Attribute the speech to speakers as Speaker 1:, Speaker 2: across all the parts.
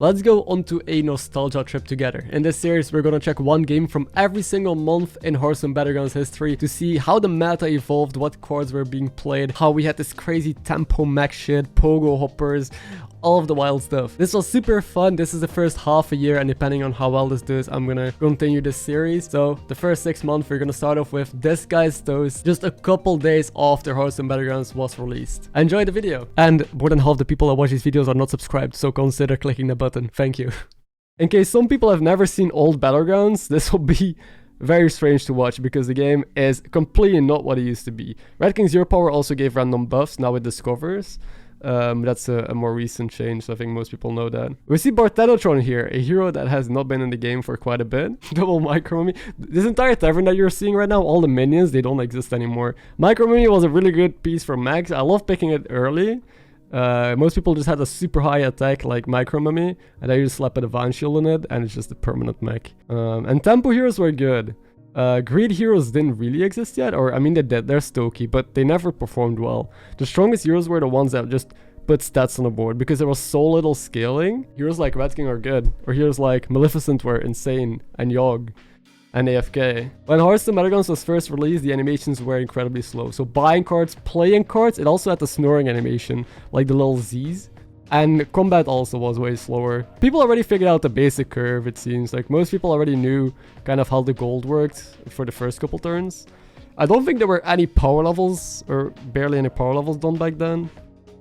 Speaker 1: Let's go onto a nostalgia trip together. In this series, we're gonna check one game from every single month in Hearthstone Battlegrounds history to see how the meta evolved, what cards were being played, how we had this crazy tempo mech shit, pogo hoppers, all of the wild stuff. This was super fun. This is the first half a year, and depending on how well this does, I'm gonna continue this series. So the first 6 months, we're gonna start off with this guy's toast just a couple days after Hearthstone Battlegrounds was released. Enjoy the video. And more than half the people that watch these videos are not subscribed, so consider clicking the button. Thank you. In case some people have never seen old Battlegrounds, this will be very strange to watch because the game is completely not what it used to be. Red King Zero Power also gave random buffs, now it discovers. That's a more recent change, so I think most people know that. We see Bartendotron here, a hero that has not been in the game for quite a bit. Double Micro Mummy. This entire tavern that you're seeing right now, all the minions, they don't exist anymore. Micro Mummy was a really good piece for Max. I love picking it early. Most people just had a super high attack like Micro Mummy, and then you just slap a Divine Shield on it, and it's just a permanent mech. And Tempo heroes were good. Greed heroes didn't really exist yet, or I mean they did, they're stoky, but they never performed well. The strongest heroes were the ones that just put stats on the board because there was so little scaling. Heroes like Red King are good, or heroes like Maleficent were insane, and Yogg, and AFK. When Hearthstone Battlegrounds was first released, the animations were incredibly slow. So buying cards, playing cards, it also had the snoring animation, like the little Z's. And combat also was way slower. People already figured out the basic curve, it seems. Like most people already knew kind of how the gold worked for the first couple turns. I don't think there were any power levels, or barely any power levels done back then.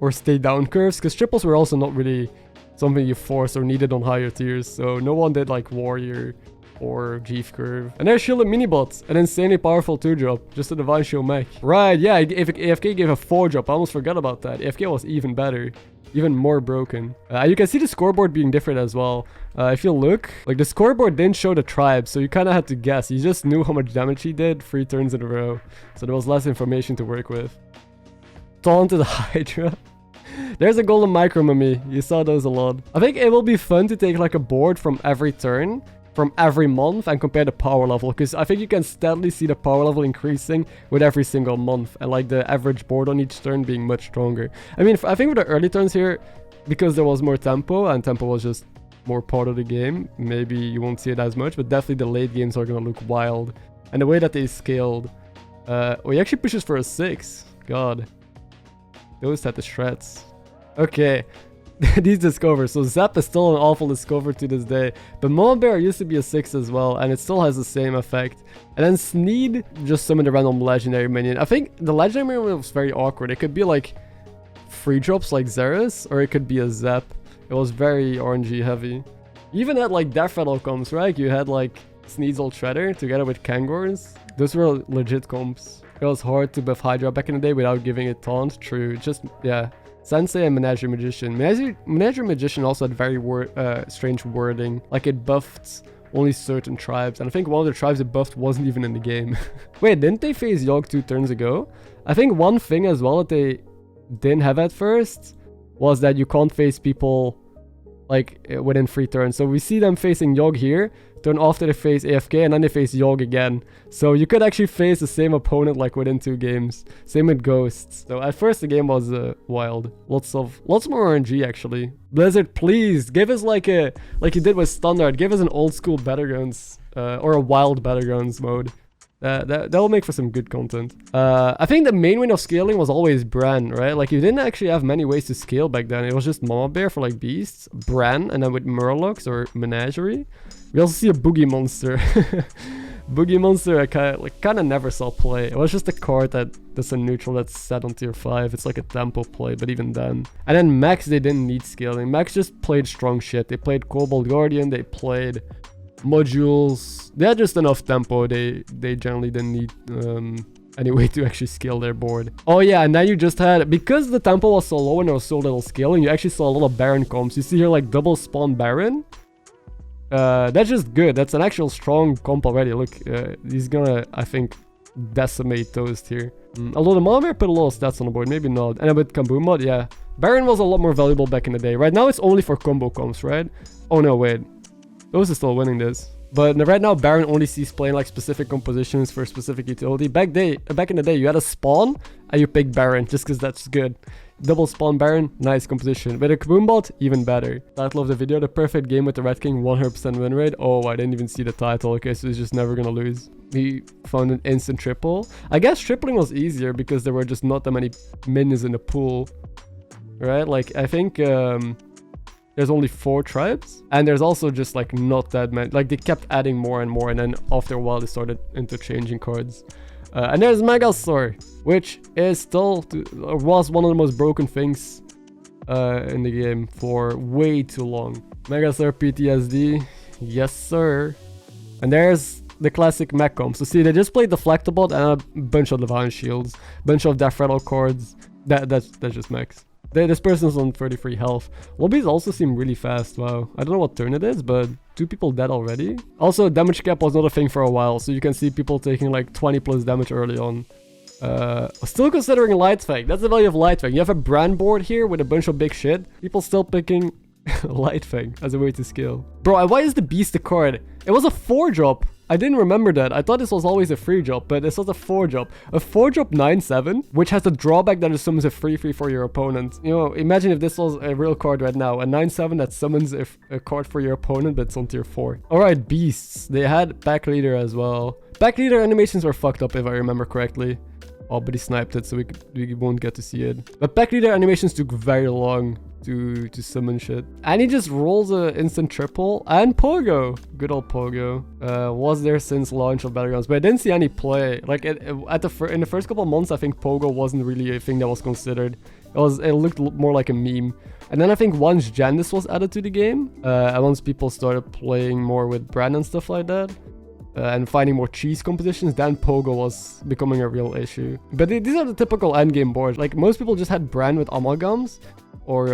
Speaker 1: Or stay down curves, because triples were also not really something you forced or needed on higher tiers. So no one did like Warrior or Jeef curve. And there's Shielded Minibot, an insanely powerful 2-drop, just a Divine Shield mech. Right, yeah, if AFK gave a 4-drop, I almost forgot about that. AFK was even better. Even more broken. You can see the scoreboard being different as well. If you look, like the scoreboard didn't show the tribe, so you kind of had to guess. You just knew how much damage he did 3 turns in a row, so there was less information to work with. Taunted Hydra. There's a Golden Micro Mummy. You saw those a lot. I think it will be fun to take like a board from every turn, from every month, and compare the power level, because I think you can steadily see the power level increasing with every single month, and like the average board on each turn being much stronger. I mean, I think with the early turns here, because there was more tempo, and tempo was just more part of the game, maybe you won't see it as much, but definitely the late games are gonna look wild. And the way that they scaled, oh, he actually pushes for a 6. God, those had the shreds. Okay. These discovers. So Zap is still an awful discover to this day. But Mama Bear used to be a 6 as well, and it still has the same effect. And then Sneed just summoned a random legendary minion. I think the legendary minion was very awkward. It could be like 3 drops like Xerath, or it could be a Zap. It was very RNG heavy. You even had like Death Rattle comps, right? You had like Sneed's Old Shredder together with Kangors. Those were legit comps. It was hard to buff Hydra back in the day without giving it taunt. True. Just, yeah. Sensei and Menagerie Magician. Menagerie Magician also had very strange wording. Like it buffed only certain tribes. And I think one of the tribes it buffed wasn't even in the game. Wait, didn't they face Yogg 2 turns ago? I think one thing as well that they didn't have at first was that you can't face people like within 3 turns. So we see them facing Yogg here, turn after they face AFK, and then they face Yogg again. So you could actually face the same opponent like within 2 games. Same with Ghosts. So at first the game was wild. Lots more RNG actually. Blizzard, please give us like you did with Standard. Give us an old school Battlegrounds or a wild Battlegrounds mode. That'll make for some good content. I think the main way of scaling was always Bran, right? Like you didn't actually have many ways to scale back then. It was just Mama Bear for like beasts, Bran, and then with Murlocs or Menagerie. We also see a Boogie Monster. Boogie Monster I kind of never saw play. It was just a card that's a neutral that's set on tier 5. It's like a tempo play, but even then. And then Max, they didn't need scaling. Max just played strong shit. They played Cobalt Guardian, they played modules. They had just enough tempo. They generally didn't need any way to actually scale their board. Oh yeah, and then you just had, because the tempo was so low and there was so little scaling, you actually saw a lot of Baron comps. You see here like double spawn Baron. That's just good. That's an actual strong comp already. Look, he's gonna, I think, decimate Toast here. Although the Mama Bear put a lot of stats on the board, maybe not. And with Kaboom mod, yeah. Baron was a lot more valuable back in the day. Right now it's only for combo comps, right? Oh no, wait. Toast is still winning this. But right now, Baron only sees playing like specific compositions for specific utility. Back in the day, you had a spawn and you pick Baron just because that's good. Double spawn Baron, nice composition. With a Kaboom bot, even better. Title of the video, the perfect game with the Red King, 100% win rate. Oh, I didn't even see the title. Okay, so he's just never gonna lose. He found an instant triple. I guess tripling was easier because there were just not that many minions in the pool. Right? Like, I think there's only 4 tribes. And there's also just like not that many. Like, they kept adding more and more. And then after a while, they started interchanging cards. And there's Megasaur, which is still, was one of the most broken things in the game for way too long. Megasaur PTSD, yes sir. And there's the classic mech comp. So see, they just played Deflectable and a bunch of Divine Shields, bunch of Death Rattle cards. That's just mechs. This person's on 33 health. Lobbies also seem really fast. Wow. I don't know what turn it is, but 2 people dead already. Also, damage cap was not a thing for a while, so you can see people taking like 20 plus damage early on. Still considering Lightfang. That's the value of Lightfang. You have a brand board here with a bunch of big shit. People still picking Lightfang as a way to scale. Bro, why is the Beast a card? It was a 4-drop. I didn't remember that. I thought this was always a 3-drop, but this was a 4-drop. A 4-drop 9/7, which has the drawback that it summons a 3/3 for your opponent. You know, imagine if this was a real card right now. A 9/7 that summons a card for your opponent, but it's on tier 4. Alright, Beasts. They had Pack Leader as well. Pack Leader animations were fucked up if I remember correctly. Oh, but he sniped it, so we won't get to see it. But Pack Leader animations took very long to summon shit. And he just rolls a instant triple. And Pogo. Good old Pogo. Was there since launch of Battlegrounds. But I didn't see any play. Like, in the first couple of months, I think Pogo wasn't really a thing that was considered. It looked more like a meme. And then I think once Jandis was added to the game, and once people started playing more with Bran and stuff like that, and finding more cheese compositions, then Pogo was becoming a real issue. But these are the typical endgame boards. Like, most people just had Bran with amalgams, or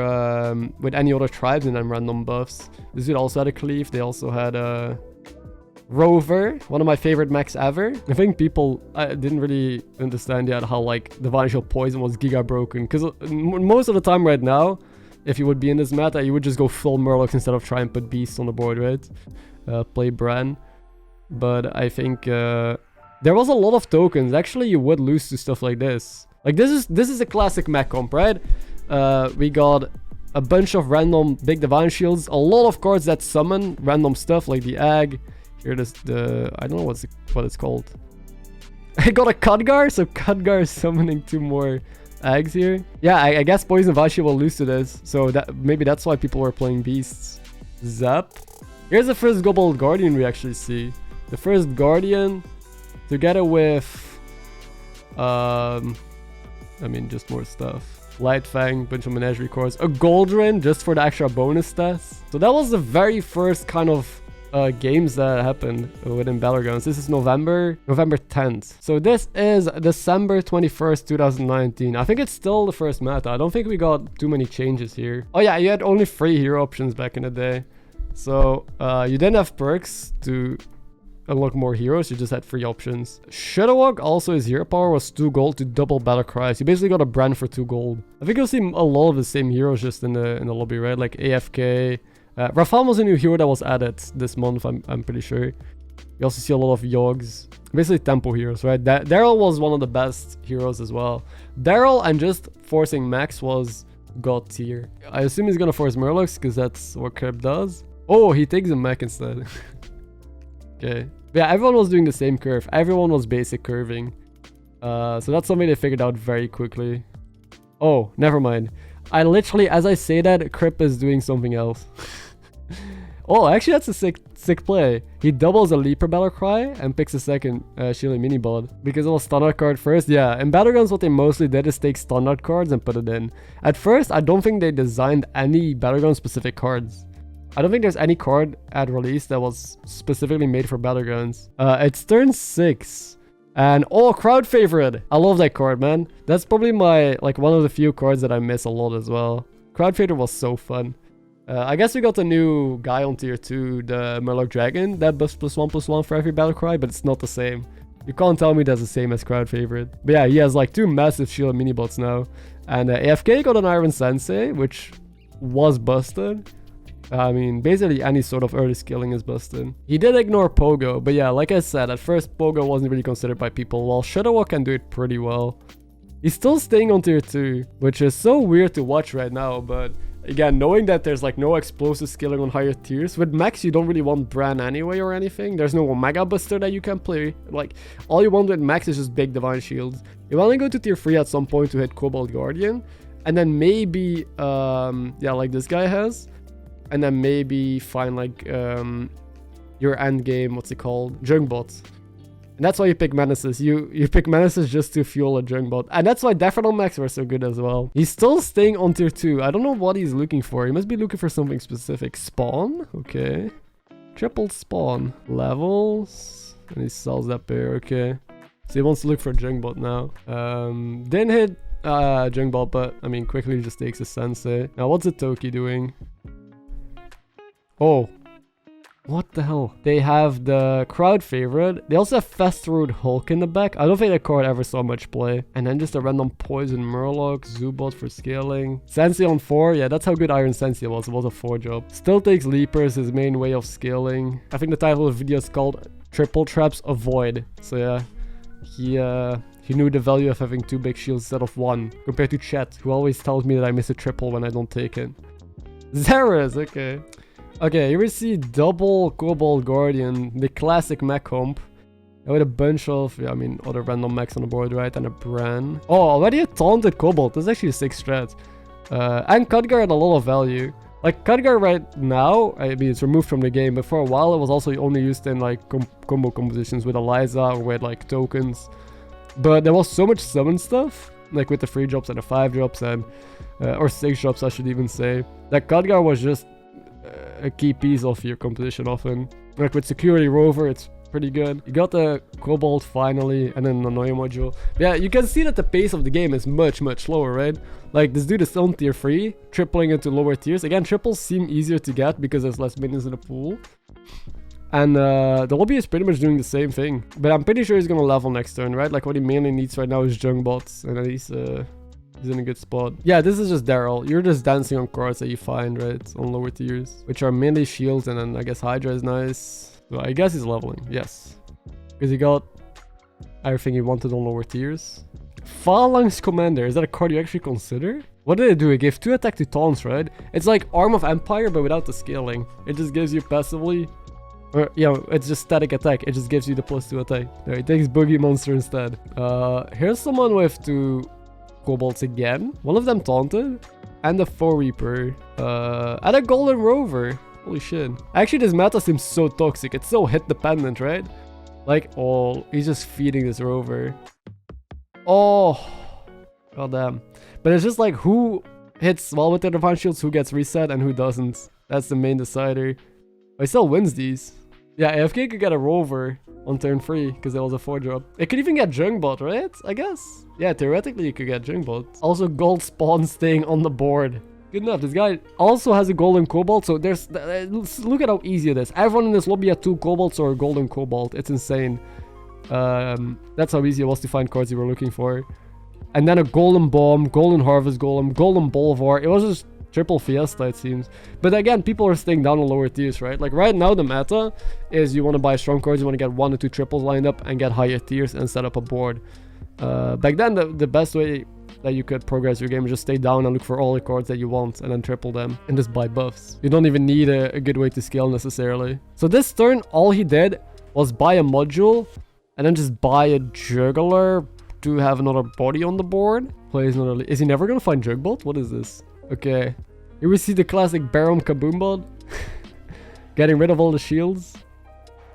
Speaker 1: with any other tribes and then random buffs. This dude also had a Cleave. They also had a Rover, one of my favorite mechs ever. I think people didn't really understand yet how like Divine Shield Poison was giga broken. Because most of the time right now, if you would be in this meta, you would just go full Murlocs instead of try and put Beasts on the board, right? Play Bran. But I think there was a lot of tokens. Actually, you would lose to stuff like this. Like, this is a classic mech comp, right? We got a bunch of random big Divine Shields, a lot of cards that summon random stuff like the Egg. Here is I don't know what it's called. I got a Khadgar, so Khadgar is summoning 2 more Eggs here. Yeah, I guess Poison Vashi will lose to this, so maybe that's why people were playing Beasts. Zap. Here's the first Goblin Guardian we actually see. The first Guardian, together with, I mean, just more stuff. Lightfang, bunch of Menagerie cards, a Goldrin just for the extra bonus stats. So that was the very first kind of games that happened within Battlegrounds. This is November 10th. So this is December 21st, 2019. I think it's still the first meta. I don't think we got too many changes here. Oh yeah, you had only 3 hero options back in the day. So you didn't have perks to unlock more heroes, you just had 3 options. Shadowwalk also, his hero power was 2 gold to double battle cries. You basically got a brand for 2 gold. I think you'll see a lot of the same heroes just in the lobby, right? Like AFK. Rafal was a new hero that was added this month, I'm pretty sure. You also see a lot of Yogs. Basically tempo heroes, right? Daryl was one of the best heroes as well. Daryl and just forcing Max was god tier. I assume he's gonna force Murlocs because that's what Krip does. Oh, he takes a mech instead. Okay. Yeah, everyone was doing the same curve. Everyone was basic curving. So that's something they figured out very quickly. Oh, never mind. I literally, as I say that, Krip is doing something else. Oh, actually that's a sick play. He doubles a Leaper Battle Cry and picks a second Shielding Mini Bot. Because it was standard card first. Yeah, in Battlegrounds what they mostly did is take standard cards and put it in. At first, I don't think they designed any Battleground specific cards. I don't think there's any card at release that was specifically made for Battlegrounds. It's turn 6. And oh, crowd favorite. I love that card, man. That's probably my, like, one of the few cards that I miss a lot as well. Crowd favorite was so fun. I guess we got the new guy on tier 2, the Murloc Dragon. That buffs +1/+1 for every battle cry, but it's not the same. You can't tell me that's the same as crowd favorite. But yeah, he has like 2 massive shield mini bots now. And AFK got an Iron Sensei, which was busted. I mean, basically any sort of early skilling is busted. He did ignore Pogo, but yeah, like I said, at first Pogo wasn't really considered by people, while Shadowwalk can do it pretty well. He's still staying on tier 2, which is so weird to watch right now, but again, knowing that there's like no explosive scaling on higher tiers, with max you don't really want Bran anyway or anything. There's no Omega Buster that you can play. Like, all you want with max is just big Divine Shields. You want to go to tier 3 at some point to hit Cobalt Guardian, and then maybe, yeah, like this guy has, and then maybe find like your end game, what's it called? Jungbot. And that's why you pick Menaces. You pick Menaces just to fuel a Jungbot. And that's why Daffodil Max were so good as well. He's still staying on tier 2. I don't know what he's looking for. He must be looking for something specific. Spawn? Okay. Triple spawn. Levels. And he sells that pair. Okay. So he wants to look for Jungbot now. Didn't hit Jungbot, but I mean, quickly just takes a Sensei. Now, what's the Toki doing? Oh. What the hell? They have the crowd favorite. They also have Fast Road Hulk in the back. I don't think that card ever saw much play. And then just a random Poison Murloc, Zubot for scaling. Sensei on 4. Yeah, that's how good Iron Sensei was. It was a 4-drop. Still takes Leapers, his main way of scaling. I think the title of the video is called Triple Traps Avoid. So yeah, he knew the value of having 2 big shields instead of 1. Compared to Chet, who always tells me that I miss a triple when I don't take it. Xerath, okay. Okay, here we see double Cobalt Guardian, the classic mech comp. With a bunch of, yeah, I mean, other random mechs on the board, right? And a Bran. Oh, already a taunted Cobalt. That's actually a 6 strat. And Khadgar had a lot of value. Like, Khadgar right now, I mean, it's removed from the game, but for a while it was also only used in, like, combo compositions with Eliza or with, like, tokens. But there was so much summon stuff, like with the 3 drops and the 5 drops and, or 6 drops, I should even say, that Khadgar was just a key piece of your composition often. Like with Security Rover, it's pretty good. You got the Cobalt finally, and then the Noia module. Yeah, you can see that the pace of the game is much slower, right? Like this dude is still on tier 3, tripling into lower tiers. Again, triples seem easier to get because there's less minions in the pool. And the lobby is pretty much doing the same thing. But I'm pretty sure he's gonna level next turn, right? Like what he mainly needs right now is Jungbots, and then he's in a good spot. Yeah, this is just Daryl. You're just dancing on cards that you find, right? On lower tiers. Which are mainly shields, and then I guess Hydra is nice. So I guess he's leveling, yes. Because he got everything he wanted on lower tiers. Phalanx Commander, is that a card you actually consider? What did it do? It gave 2 attack to taunts, right? It's like Arm of Empire, but without the scaling. It just gives you passively, or yeah, it's just static attack. It just gives you the +2 attack. No, it takes Boogie Monster instead. Here's someone with 2 Cobalts again. One of them taunted. And a 4 Reaper. And a Golden Rover. Holy shit. Actually, this meta seems so toxic. It's so hit dependent, right? Like, oh, he's just feeding this Rover. Oh. God damn. But it's just like who hits well with their Divine Shields, who gets reset, and who doesn't. That's the main decider. But he still wins these. Yeah, AFK could get a Rover on turn 3 because it was a 4-drop. It could even get Jungbot, right? I guess. Yeah, theoretically you could get Jungbot. Also, Gold Spawn staying on the board. Good enough. This guy also has a Golden Cobalt, so there's... look at how easy it is. Everyone in this lobby had 2 Cobalts or a Golden Cobalt. It's insane. That's how easy it was to find cards you were looking for. And then a Golden Bomb, Golden Harvest Golem, Golden Bolvar. It was just triple Fiesta, it seems. But again, people are staying down on lower tiers, right? Like right now, the meta is you want to buy strong cards, you want to get 1 or 2 triples lined up and get higher tiers and set up a board. Back then, the best way that you could progress your game is just stay down and look for all the cards that you want and then triple them and just buy buffs. You don't even need a good way to scale necessarily. So this turn, all he did was buy a module and then just buy a Juggler to have another body on the board. Plays another... Is he never gonna find Jugbot? What is this? Okay. Here we see the classic Baron Kaboombot. Getting rid of all the shields.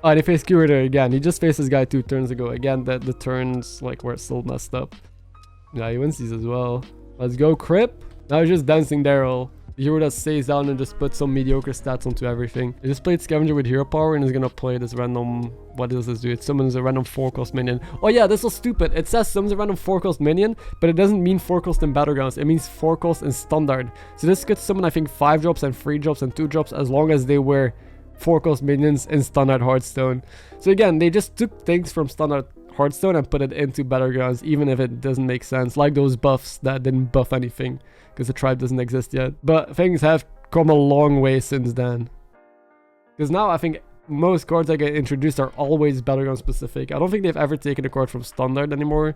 Speaker 1: Oh, and he faced Curator again. He just faced this guy 2 turns ago. Again, the turns like were still messed up. Yeah, he wins these as well. Let's go, Krip. Now he's just dancing Daryl. The hero that stays down and just puts some mediocre stats onto everything. He just played Scavenger with hero power and is gonna play this random... What does this do? It summons a random 4-cost minion. Oh yeah, this was stupid. It says summons a random 4-cost minion, but it doesn't mean 4-cost in Battlegrounds. It means 4-cost in Standard. So this could summon, I think, 5 drops and 3 drops and 2 drops as long as they were 4-cost minions in Standard Hearthstone. So again, they just took things from Standard Hearthstone and put it into Battlegrounds, even if it doesn't make sense. Like those buffs that didn't buff anything because the tribe doesn't exist yet. But things have come a long way since then. Because now I think most cards that get introduced are always Battleground specific. I don't think they've ever taken a card from Standard anymore.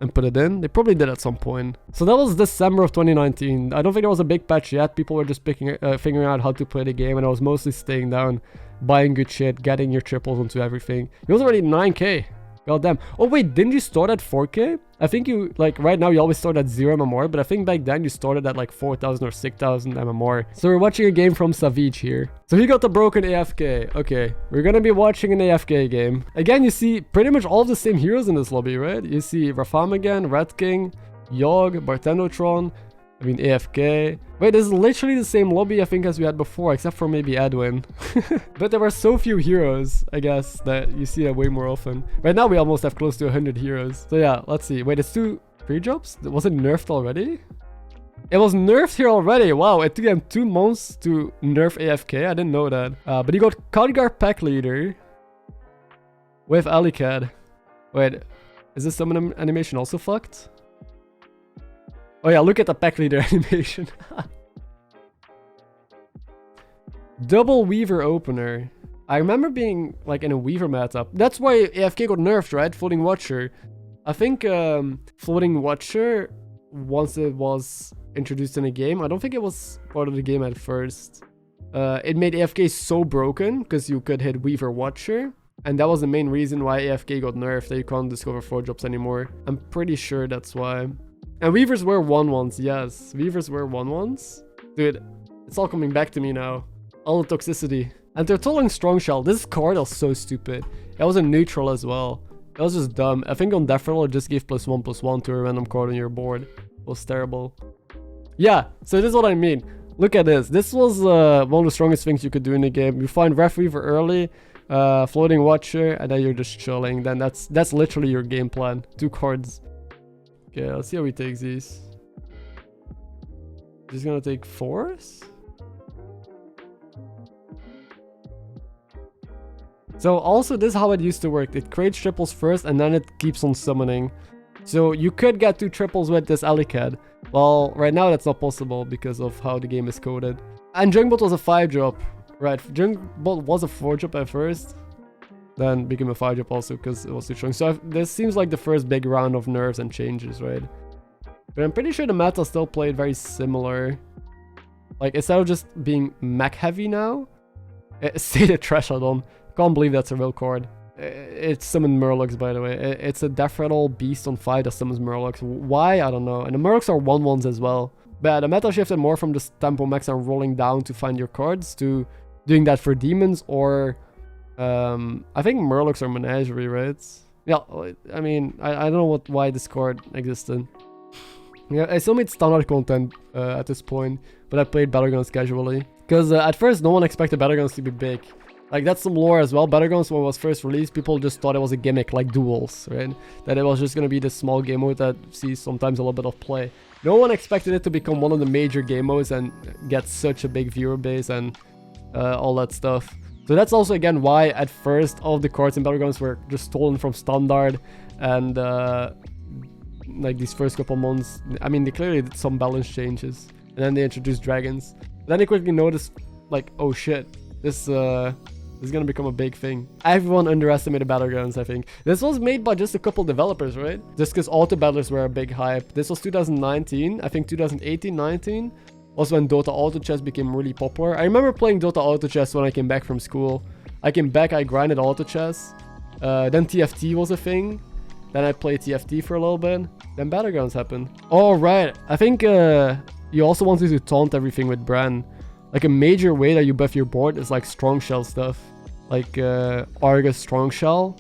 Speaker 1: and put it in. They probably did at some point. So that was December of 2019. I don't think there was a big patch yet. People were just figuring out how to play the game, and I was mostly staying down, buying good shit, getting your triples onto everything. It was already 9k. God damn. Oh wait, didn't you start at 4k? I think you, like, right now you always start at 0 MMR, but I think back then you started at like 4,000 or 6,000 MMR. So we're watching a game from Savjz here. So he got the broken AFK. Okay, we're gonna be watching an AFK game. Again, you see pretty much all the same heroes in this lobby, right? You see Rafam again, Red King, Yogg, Bartendotron. I mean, AFK. Wait, this is literally the same lobby I think as we had before, except for maybe Edwin. But there were so few heroes, I guess, that you see that way more often. Right now we almost have close to 100 heroes. So yeah, let's see. Wait, it's 2 free drops? Was it nerfed already? It was nerfed here already. Wow, it took them 2 months to nerf AFK. I didn't know that. But he got Khadgar Pack Leader with Alicad. Wait, is this summon animation also fucked? Oh yeah, look at the pack leader animation. Double Weaver opener. I remember being like in a Weaver matchup. That's why AFK got nerfed, right? Floating Watcher. I think Floating Watcher, once it was introduced in a game, I don't think it was part of the game at first. It made AFK so broken because you could hit Weaver Watcher. And that was the main reason why AFK got nerfed, that you can't discover 4-drops anymore. I'm pretty sure that's why. And Weavers were 1-1s, yes. Weavers were 1-1s. Dude, it's all coming back to me now. All the toxicity. And they're totally Strong Shell. This card was so stupid. It was a neutral as well. It was just dumb. I think on Death Roll it just gave +1/+1 to a random card on your board. It was terrible. Yeah, so this is what I mean. Look at this. This was one of the strongest things you could do in the game. You find Ref Weaver early, Floating Watcher, and then you're just chilling. Then that's literally your game plan. 2 cards. Okay, let's see how he takes these. He's gonna take 4s? So also this is how it used to work. It creates triples first and then it keeps on summoning. So you could get 2 triples with this Alicad. Well, right now that's not possible because of how the game is coded. And Jungbot was a 5-drop. Right, Jungbot was a 4-drop at first. Then became a 5-drop also because it was too strong. So this seems like the first big round of nerfs and changes, right? But I'm pretty sure the meta still played very similar. Like, instead of just being mech heavy now, say the threshold on. Can't believe that's a real card. It's summoned Murlocs, by the way. It's a Death Rattle beast on 5 that summons Murlocs. Why? I don't know. And the Murlocs are 1-1s as well. But yeah, the meta shifted more from just tempo max and rolling down to find your cards to doing that for demons or... I think Murlocs are Menagerie, right? Yeah, I mean, I don't know why this card existed. Yeah, I still made standard content at this point, but I played Battlegrounds casually. Because at first, no one expected Battlegrounds to be big. Like, that's some lore as well. Battlegrounds, when it was first released, people just thought it was a gimmick, like duels, right? That it was just gonna be this small game mode that sees sometimes a little bit of play. No one expected it to become one of the major game modes and get such a big viewer base and all that stuff. So that's also, again, why at first all of the cards in Battlegrounds were just stolen from Standard. And like these first couple months, I mean, they clearly did some balance changes. And then they introduced dragons. But then they quickly noticed, like, oh shit, this is gonna become a big thing. Everyone underestimated Battlegrounds, I think. This was made by just a couple developers, right? Just because auto battlers were a big hype. This was 2019. I think 2018-19. Was when Dota Auto Chess became really popular. I remember playing Dota Auto Chess when I came back from school. I came back, I grinded Auto Chess. Then TFT was a thing. Then I played TFT for a little bit. Then Battlegrounds happened. Oh, right. I think you also wanted to taunt everything with Bran. Like a major way that you buff your board is like Strong Shell stuff. Like Argus Strong Shell.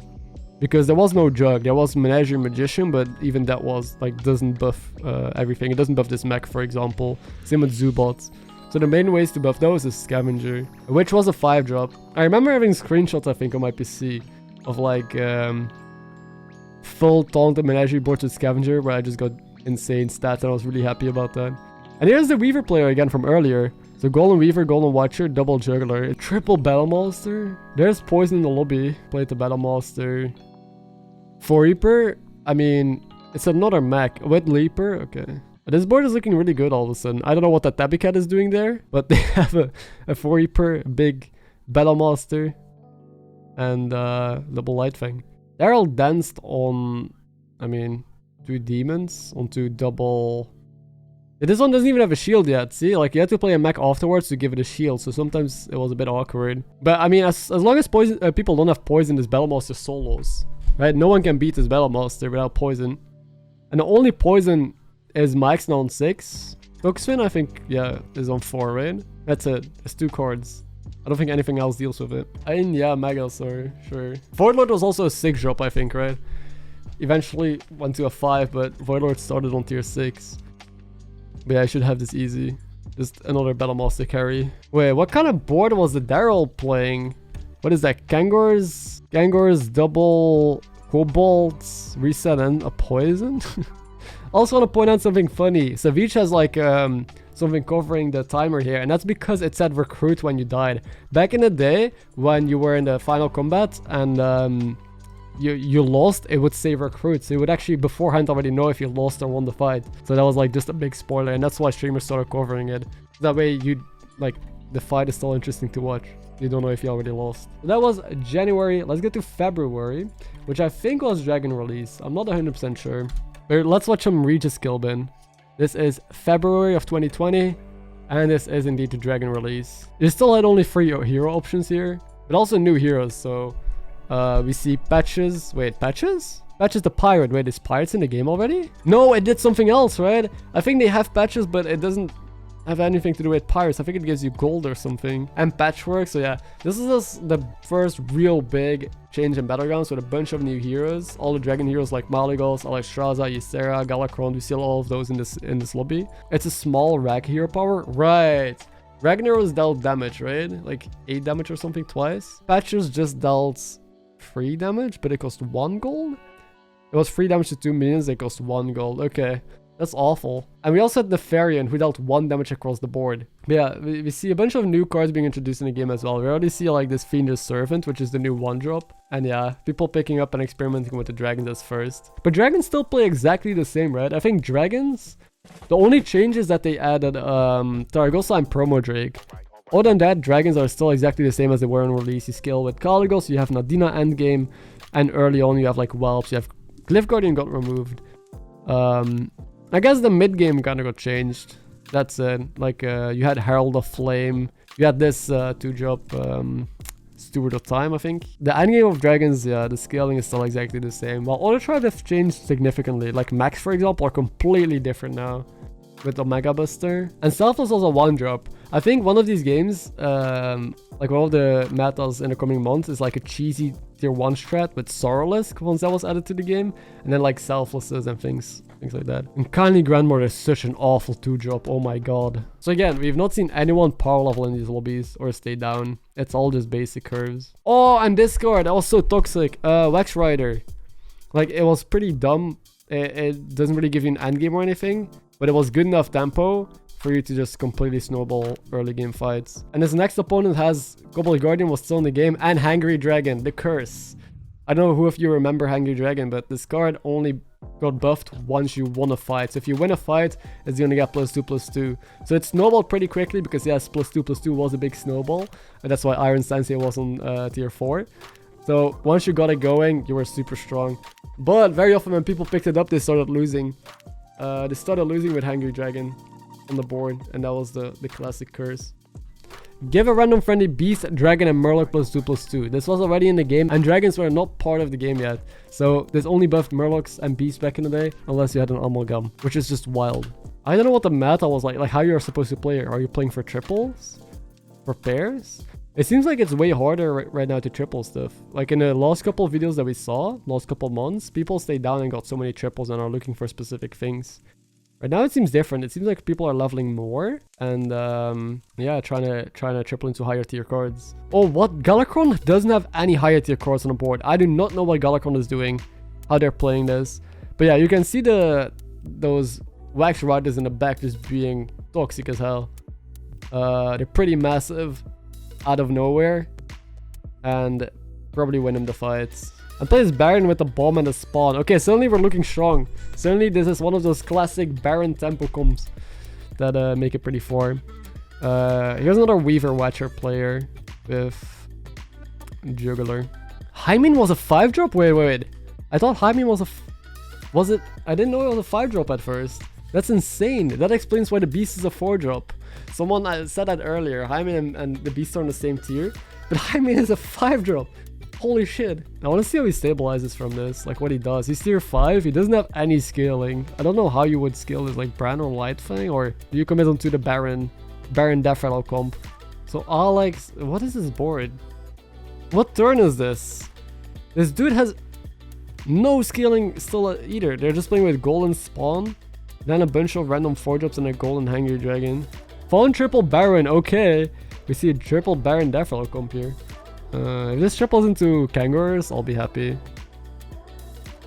Speaker 1: Because there was no Jug. There was Menagerie Magician, but even that was like doesn't buff everything. It doesn't buff this mech, for example. Same with Zubots. So the main ways to buff those is Scavenger, which was a 5-drop. I remember having screenshots, I think, on my PC of like full taunted Menagerie boards with Scavenger, where I just got insane stats and I was really happy about that. And here's the Weaver player again from earlier. So Golden Weaver, Golden Watcher, double Juggler, triple Battle Monster. There's Poison in the lobby. Played the Battle Monster. For Reaper, I mean, it's another mech. With Leaper, okay. But this board is looking really good all of a sudden. I don't know what that Tabby Cat is doing there, but they have a 4 Reaper, a big Battle Monster, and double Light Fang. They're all danced on, I mean, 2 demons onto double... Yeah, this one doesn't even have a shield yet, see? Like, you had to play a mech afterwards to give it a shield, so sometimes it was a bit awkward. But, I mean, as long as poison, people don't have poison, this Battlemaster solos, right? No one can beat this Battlemaster without poison. And the only poison is Mike's now on 6. Toxfin, I think, yeah, is on 4, right? That's it. It's 2 cards. I don't think anything else deals with it. And yeah, Megasaur, sure. Voidlord was also a 6 drop, I think, right? Eventually went to a 5, but Voidlord started on tier 6. But yeah, I should have this easy. Just another Battlemaster carry. Wait, what kind of board was the Daryl playing? What is that? Kangors? Kangors, double Kobolds, reset and a poison? Also want to point out something funny. Savjz has like something covering the timer here, and that's because it said recruit when you died. Back in the day, when you were in the final combat and you lost, it would say recruit. So you would actually beforehand already know if you lost or won the fight. So that was like just a big spoiler, and that's why streamers started covering it. That way you like the fight is still interesting to watch. You don't know if you already lost. So that was January. Let's get to February, which I think was Dragon release. I'm not 100% sure. But let's watch some RegisKillbin. This is February of 2020, and this is indeed the Dragon release. You still had only 3 hero options here, but also new heroes. So we see Patches. Wait, Patches? Patches the pirate. Wait, is pirates in the game already? No, it did something else, right? I think they have Patches, but it doesn't have anything to do with pirates. I think it gives you gold or something. And patchwork. So yeah, this is just the first real big change in Battlegrounds with a bunch of new heroes. All the dragon heroes like Malygos, Slysssa, HysteriA, Galakrond. We see all of those in this lobby. It's a small rag hero power. Right. Ragnar was dealt damage, right? Like 8 damage or something twice. Patches just dealt 3 damage, but it cost 1 gold. It was 3 damage to 2 minions. They cost 1 gold. Okay. That's awful. And we also had the Kripparrian, who dealt 1 damage across the board. But yeah, we see a bunch of new cards being introduced in the game as well. We already see like this Fiendish Servant, which is the new 1-drop. And yeah, people picking up and experimenting with the dragons as first. But dragons still play exactly the same, right? I think dragons, the only change is that they added Targosa and Promo Drake. Other than that, dragons are still exactly the same as they were on release. You scale with Kaligos, you have Nadina endgame, and early on you have like Whelps, you have Glyph Guardian got removed. I guess the mid game kind of got changed. That's it. Like you had Herald of Flame. You had this 2-drop Steward of Time, I think. The endgame of dragons, yeah, the scaling is still exactly the same. While other tribes have changed significantly. Like Max, for example, are completely different now with Omega Buster. And Self is also 1-drop. I think one of these games, like one of the metas in the coming months, is like a cheesy tier 1 strat with Sorrowless once that was added to the game. And then like Selflesses and things like that. And Kindly Grandmother is such an awful 2-drop. Oh my god. So again, we've not seen anyone power level in these lobbies or stay down. It's all just basic curves. Oh, and this card, that was so toxic. Wax Rider. Like, it was pretty dumb. It doesn't really give you an endgame or anything, but it was good enough tempo for you to just completely snowball early game fights. And his next opponent has Gobble Guardian was still in the game, and Hangry Dragon, the curse. I don't know who of you remember Hangry Dragon, but this card only got buffed once you won a fight. So if you win a fight, it's gonna get +2/+2. So it snowballed pretty quickly because yes, +2/+2 was a big snowball. And that's why Iron Sensei was on tier 4. So once you got it going, you were super strong. But very often when people picked it up, they started losing. They started losing with Hangry Dragon on the board, and that was the classic curse. Give a random friendly beast, dragon, and murloc +2/+2. This was already in the game, and dragons were not part of the game yet. So this only buffed murlocs and beasts back in the day, unless you had an amalgam, which is just wild. I don't know what the meta was like how you're supposed to play it. Are you playing for triples? For pairs? It seems like it's way harder right now to triple stuff. Like in the last couple of videos that we saw, last couple months, people stayed down and got so many triples and are looking for specific things. Right now it seems different. It seems like people are leveling more and yeah, trying to triple into higher tier cards. Oh, what? Galakrond doesn't have any higher tier cards on the board. I do not know what Galakrond is doing, how they're playing this. But yeah, you can see those Wax Riders in the back just being toxic as hell. They're pretty massive out of nowhere and probably win him the fights. And plays Baron with the bomb and the spawn. Okay, suddenly we're looking strong. Suddenly this is one of those classic Baron tempo comps that make it pretty far. Here's another Weaver Watcher player with Juggler. Hymen was a 5-drop? Wait. I thought Hymen was a... Was it? I didn't know it was a 5-drop at first. That's insane. That explains why the beast is a 4-drop. Someone said that earlier. Jaime and the beast are on the same tier, but Jaime is a 5-drop. Holy shit. I want to see how he stabilizes from this, like what he does. He's tier 5, he doesn't have any scaling. I don't know how you would scale this, like Bran or Lightfang, or do you commit onto the Baron Death Rattle comp? So Alex, what is this board? What turn is this? This dude has no scaling still either. They're just playing with Golden Spawn, then a bunch of random 4-drops and a Golden Hangry Dragon. Fallen triple Baron, okay. We see a triple Baron Death Rattle comp here. If this triples into Kangaroos, I'll be happy.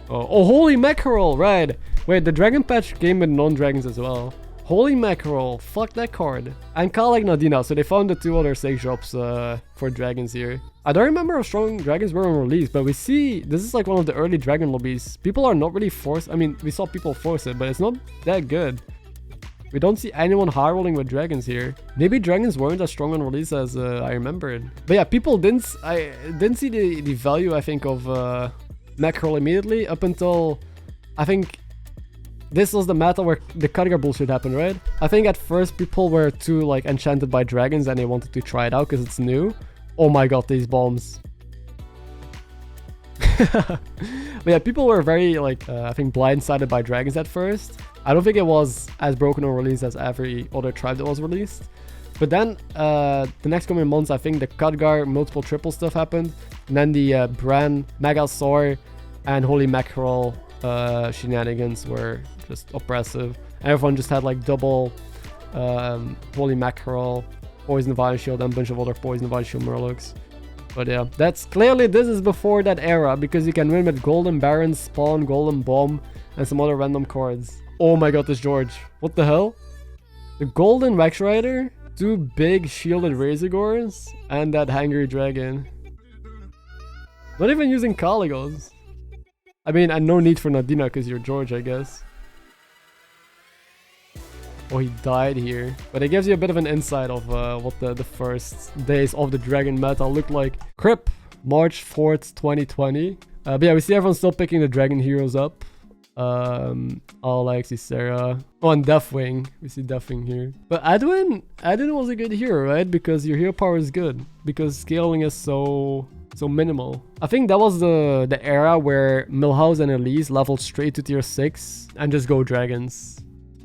Speaker 1: Oh, holy mackerel, right. Wait, the Dragon Patch came with non-dragons as well. Holy mackerel, fuck that card. And Kalag Nadina, so they found the 2 other 6-drops for dragons here. I don't remember how strong dragons were on release, but we see this is like one of the early dragon lobbies. People are not really forced. I mean, we saw people force it, but it's not that good. We don't see anyone high rolling with dragons here. Maybe dragons weren't as strong on release as I remembered. But yeah, people didn't see the value, I think, of mackerel immediately up until I think this was the meta where the Khadgar bullshit happened, right? I think at first people were too like enchanted by dragons and they wanted to try it out because it's new. Oh my god, these bombs. But yeah, people were very like I think blindsided by dragons at first. I don't think it was as broken on release as every other tribe that was released. But then the next coming months, I think the Khadgar multiple triple stuff happened. And then the Bran, Megasaur, and Holy Mackerel shenanigans were just oppressive. And everyone just had like double Holy Mackerel, Poison Divine Shield, and a bunch of other Poison Divine Shield Murlocs. But yeah, that's clearly this is before that era because you can win with Golden Baron, Spawn, Golden Bomb, and some other random cards. Oh my god, this George. What the hell? The Golden Rex Rider, 2 big shielded Razorgors, and that Hangry Dragon. Not even using Caligos. I mean, and no need for Nadina because you're George, I guess. Oh, he died here. But it gives you a bit of an insight of what the first days of the Dragon meta looked like. Krip, March 4th, 2020. But yeah, we see everyone still picking the Dragon Heroes up. Alex, HysteriA. Oh, and Deathwing. We see Deathwing here. But Edwin was a good hero, right? Because your hero power is good. Because scaling is so minimal. I think that was the era where Milhouse and Elise leveled straight to tier 6 and just go dragons.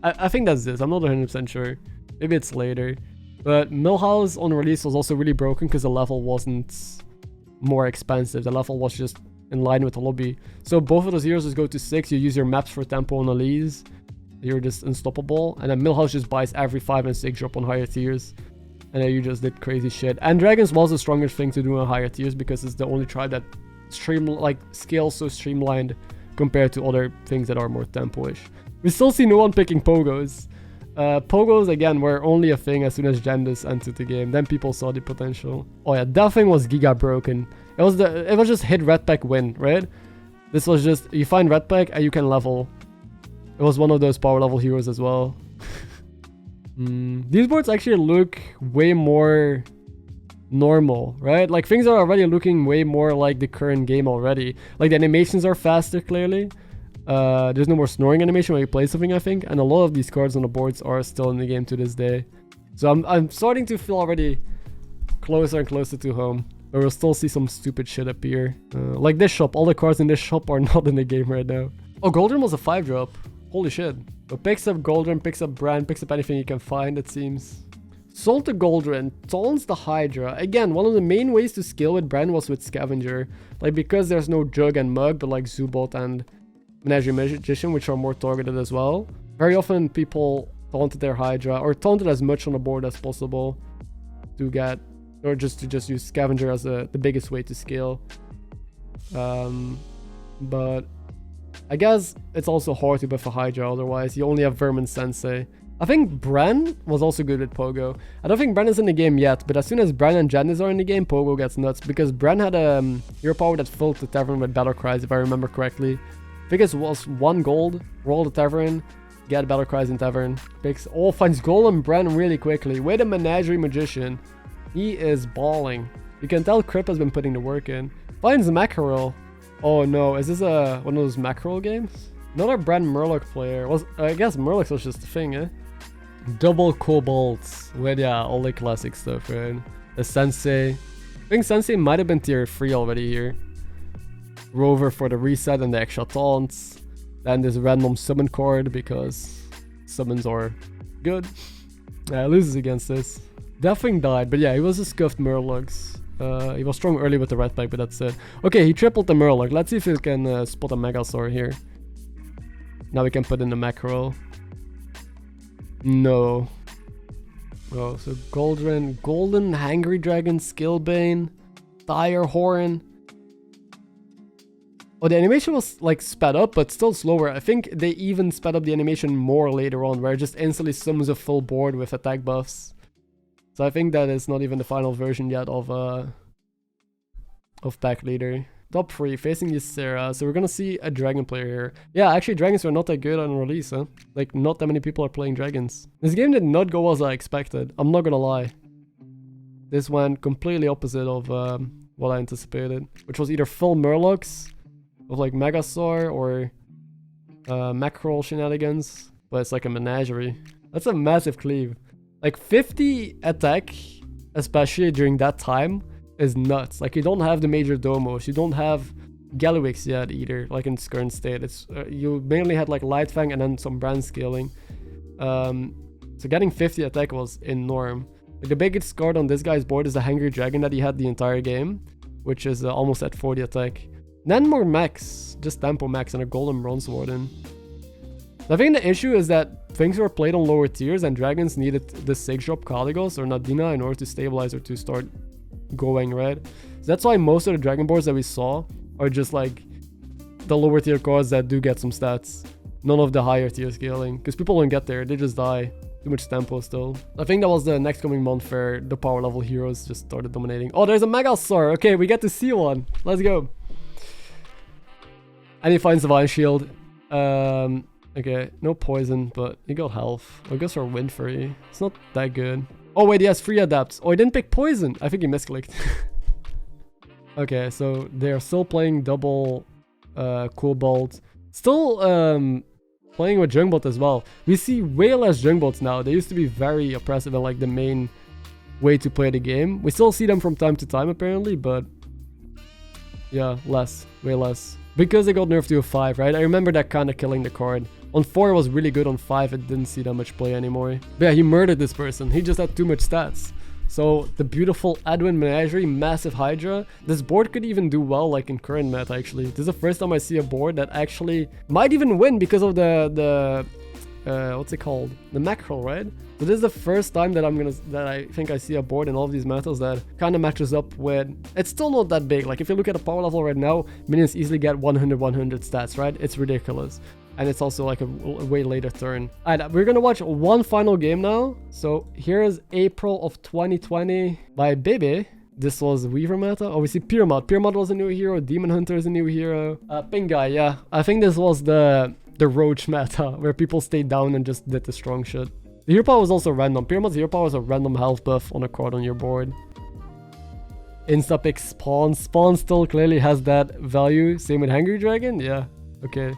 Speaker 1: I think that's this. I'm not 100% sure. Maybe it's later. But Milhouse on release was also really broken because the level wasn't more expensive. The level was just in line with the lobby. So both of those heroes just go to 6. You use your maps for tempo on Elise. You're just unstoppable. And then Milhouse just buys every 5 and 6 drop on higher tiers. And then you just did crazy shit. And Dragons was the strongest thing to do on higher tiers because it's the only tribe that scales so streamlined compared to other things that are more tempo-ish. We still see no one picking Pogos. Pogos, again, were only a thing as soon as Jandis entered the game. Then people saw the potential. Oh yeah, that thing was giga broken. It was just hit red pack win, right? This was just, you find red pack and you can level. It was one of those power level heroes as well. These boards actually look way more normal, right? Like things are already looking way more like the current game already. Like the animations are faster, clearly. There's no more snoring animation when you play something, I think. And a lot of these cards on the boards are still in the game to this day. So I'm starting to feel already closer and closer to home. But we'll still see some stupid shit appear. Like this shop. All the cards in this shop are not in the game right now. Oh, Goldrun was a 5-drop. Holy shit. So picks up Goldrun, picks up Bran, picks up anything you can find, it seems. Sold to Goldrun, taunts the Hydra. Again, one of the main ways to scale with Bran was with Scavenger. Like because there's no Jug and Mug, but like Zubot and Menagerie Magician, which are more targeted as well. Very often people taunted their Hydra, or taunted as much on the board as possible to get, or just to use Scavenger as the biggest way to scale. But I guess it's also hard to buff a Hydra otherwise. You only have Vermin Sensei. I think Bran was also good with Pogo. I don't think Bran is in the game yet, but as soon as Bran and Janice are in the game, Pogo gets nuts. Because Bran had a hero power that filled the tavern with battle cries, if I remember correctly. I think it was 1 gold, roll the tavern, get battle cries in tavern. Picks, finds Golem Bran really quickly. With a Menagerie Magician. He is balling. You can tell Krip has been putting the work in. Finds Mackerel. Oh no, is this one of those Mackerel games? Another brand Murloc player. I guess Murlocs was just a thing, eh? Double Kobolds with, yeah, all the classic stuff, right? The Sensei. I think Sensei might have been tier 3 already here. Rover for the reset and the extra taunts. Then this random summon card because summons are good. Yeah, loses against this. Deathwing died, but yeah, he was a scuffed Murlocs. He was strong early with the red pack, but that's it. Okay, he tripled the Murloc. Let's see if he can spot a Megasaur here. Now we can put in the macro. No. Oh, so Golden, Hangry Dragon, Skillbane, Dire Horn. Oh, the animation was like sped up, but still slower. I think they even sped up the animation more later on, where it just instantly summons a full board with attack buffs. So I think that is not even the final version yet of Pack Leader. Top 3, facing HysteriA. So we're gonna see a dragon player here. Yeah, actually dragons were not that good on release, huh? Like, not that many people are playing dragons. This game did not go as I expected. I'm not gonna lie. This went completely opposite of what I anticipated. Which was either full Murlocs of like Megasaur or Mackerel shenanigans. But it's like a menagerie. That's a massive cleave. Like 50 attack, especially during that time, is nuts. Like, you don't have the major domos, you don't have Galliwix yet either, like in its current state. It's you mainly had like Lightfang and then some brand scaling. So getting 50 attack was enormous. Like, the biggest card on this guy's board is the Hangry Dragon that he had the entire game, which is almost at 40 attack. Then more max, just tempo max and a golden bronze warden. I think the issue is that things were played on lower tiers and dragons needed the 6-drop Kaligos or Nadina in order to stabilize or to start going, right? So that's why most of the dragon boards that we saw are just like the lower tier cards that do get some stats. None of the higher tier scaling, because people don't get there, they just die. Too much tempo still. I think that was the next coming month where the power level heroes just started dominating. Oh, there's a Megasaur. Okay, we get to see one. Let's go. And he finds Divine Shield. Okay, no poison, but he got health. I guess our Wind Fury. It's not that good. Oh wait, he has 3 adapts. Oh, he didn't pick poison. I think he misclicked. Okay, so they're still playing double Cobalt. Still playing with Jungbot as well. We see way less Jungbots now. They used to be very oppressive and like the main way to play the game. We still see them from time to time apparently, but yeah, less. Way less. Because they got nerfed to a 5, right? I remember that kind of killing the card. On 4 it was really good, on 5 it didn't see that much play anymore. But yeah, he murdered this person. He just had too much stats. So the beautiful Edwin Menagerie, massive Hydra. This board could even do well like in current meta actually. This is the first time I see a board that actually might even win because of the what's it called? The mackerel, right? So this is the first time that I think I see a board in all of these metas that kind of matches up with... It's still not that big. Like if you look at the power level right now, minions easily get 100 stats, right? It's ridiculous. And it's also like a way later turn. Alright, we're gonna watch one final game now. So here is April of 2020 by Bebe. This was Weaver meta. Oh, we see Pyramid. Pyramid was a new hero. Demon Hunter is a new hero. Pink guy, yeah. I think this was the Roach meta where people stayed down and just did the strong shit. The hero power was also random. Pyramid's hero power is a random health buff on a card on your board. Instapick Spawn. Spawn still clearly has that value. Same with Hangry Dragon. Yeah. Okay.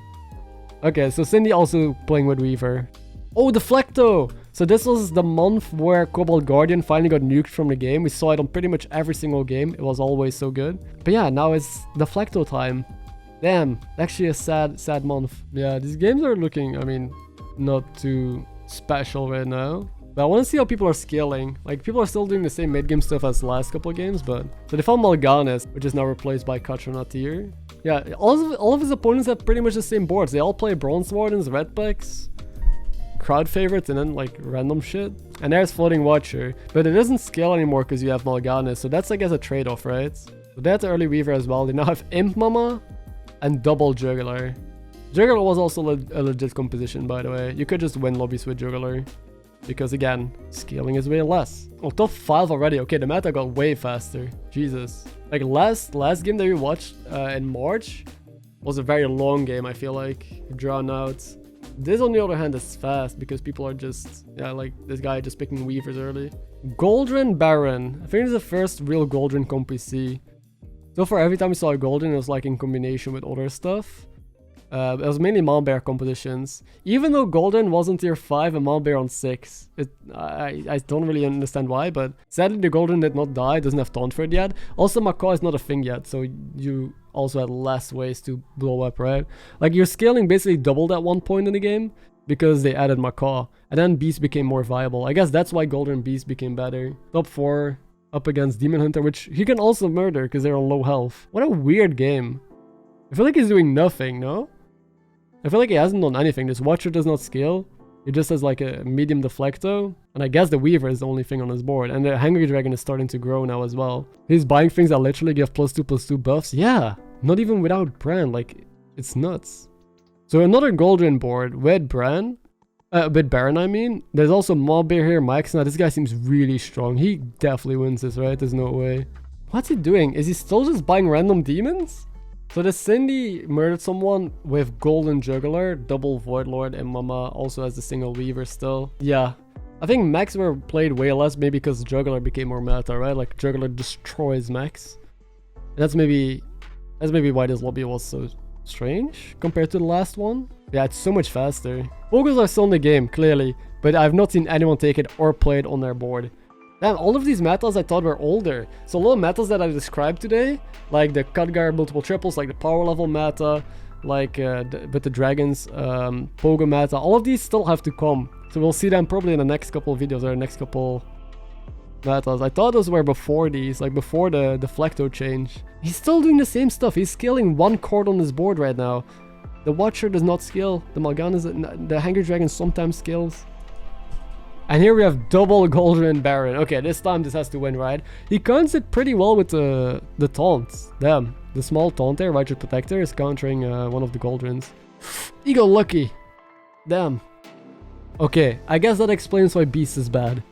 Speaker 1: Okay, so Cindy also playing with Weaver. Oh, Deflecto! So this was the month where Cobalt Guardian finally got nuked from the game. We saw it on pretty much every single game. It was always so good. But yeah, now it's Deflecto time. Damn, actually a sad month. Yeah, these games are looking, I mean, not too special right now. But I want to see how people are scaling. Like, people are still doing the same mid-game stuff as the last couple of games, but... So they found Mal'Ganis, which is now replaced by Katronatir. Yeah, all of his opponents have pretty much the same boards. They all play Bronze Wardens, Red Packs, crowd favorites, and then, like, random shit. And there's Floating Watcher. But it doesn't scale anymore because you have Mal'Ganis, so that's, I guess, a trade-off, right? So that's early Weaver as well. They now have Imp Mama and double Juggler. Juggler was also a legit composition, by the way. You could just win lobbies with Juggler. Because again, scaling is way less. Oh, top 5 already. Okay, the meta got way faster. Jesus. Like last game that we watched in March was a very long game, I feel like. Drawn out. This on the other hand is fast because people are just, yeah, like this guy just picking Weavers early. Goldren Baron. I think it's the first real Goldren comp we see. So far, every time we saw a Goldren, it was like in combination with other stuff. It was mainly Malbear competitions. Even though Golden was on tier 5 and Malbear on 6. I don't really understand why, but sadly the Golden did not die, doesn't have taunt for it yet. Also, Macaw is not a thing yet, so you also had less ways to blow up, right? Like, your scaling basically doubled at one point in the game because they added Macaw. And then Beast became more viable. I guess that's why Golden Beast became better. Top 4 up against Demon Hunter, which he can also murder because they're on low health. What a weird game. I feel like he's doing nothing, no? I feel like he hasn't done anything. This Watcher does not scale. He just has like a medium Deflecto. And I guess the Weaver is the only thing on his board. And the Hungry Dragon is starting to grow now as well. He's buying things that literally give +2/+2 buffs. Yeah, not even without Bran. Like, it's nuts. So another Golden board with Bran. With Baron, I mean. There's also Malbear here, Mike's. Now, this guy seems really strong. He definitely wins this, right? There's no way. What's he doing? Is he still just buying random demons? So the Cindy murdered someone with Golden Juggler, double Voidlord, and Mama also has the single Weaver still. Yeah. I think Max were played way less, maybe because Juggler became more meta, right? Like, Juggler destroys Max. And that's maybe why this lobby was so strange compared to the last one. Yeah, it's so much faster. Ogres are still in the game, clearly, but I've not seen anyone take it or play it on their board. Damn, all of these metas I thought were older. So a lot of metas that I described today, like the Khadgar multiple triples, like the power level meta, like with the dragons, Pogo meta, all of these still have to come. So we'll see them probably in the next couple of videos or the next couple metas. I thought those were before these, like before the Deflecto change. He's still doing the same stuff. He's scaling one chord on his board right now. The Watcher does not scale. The Mal'Ganis, the Hungry Dragon sometimes scales. And here we have double Golden Baron. Okay, this time this has to win, right? He counts it pretty well with the taunts. Damn, the small taunt there, Righteous Protector, is countering one of the Goldrins. He got lucky. Damn. Okay, I guess that explains why Beast is bad.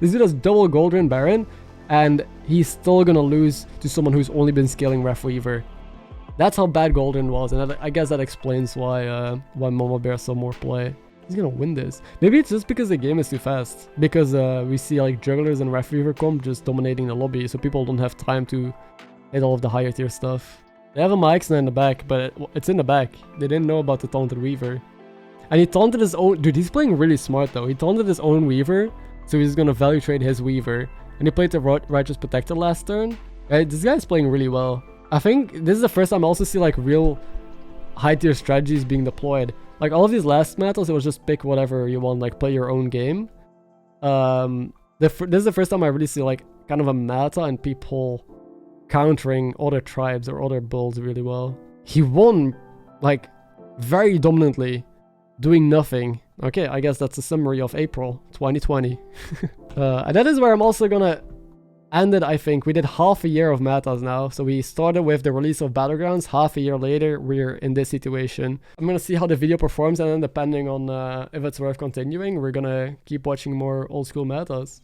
Speaker 1: This dude has double Golden Baron, and he's still gonna lose to someone who's only been scaling Ref Weaver. That's how bad Golden was, and I guess that explains why Mama Bear saw more play. He's gonna win this. Maybe it's just because the game is too fast. Because we see like Jugglers and Ref Weaver come just dominating the lobby, so people don't have time to hit all of the higher tier stuff. They have a Mixna in the back, but it's in the back. They didn't know about the taunted Weaver. And he taunted his own... Dude, he's playing really smart though. He taunted his own Weaver, so he's gonna value trade his Weaver. And he played the Righteous Protector last turn. This guy's playing really well. I think this is the first time I also see like real high tier strategies being deployed. Like all of these last metas, it was just pick whatever you want, like play your own game. This is the first time I really see like kind of a meta and people countering other tribes or other builds really well. He won like very dominantly, doing nothing. Okay, I guess that's a summary of April 2020. And that is where I'm also gonna end it, I think. We did half a year of metas now. So we started with the release of Battlegrounds. Half a year later, we're in this situation. I'm gonna see how the video performs, and then depending on if it's worth continuing, we're gonna keep watching more old school metas.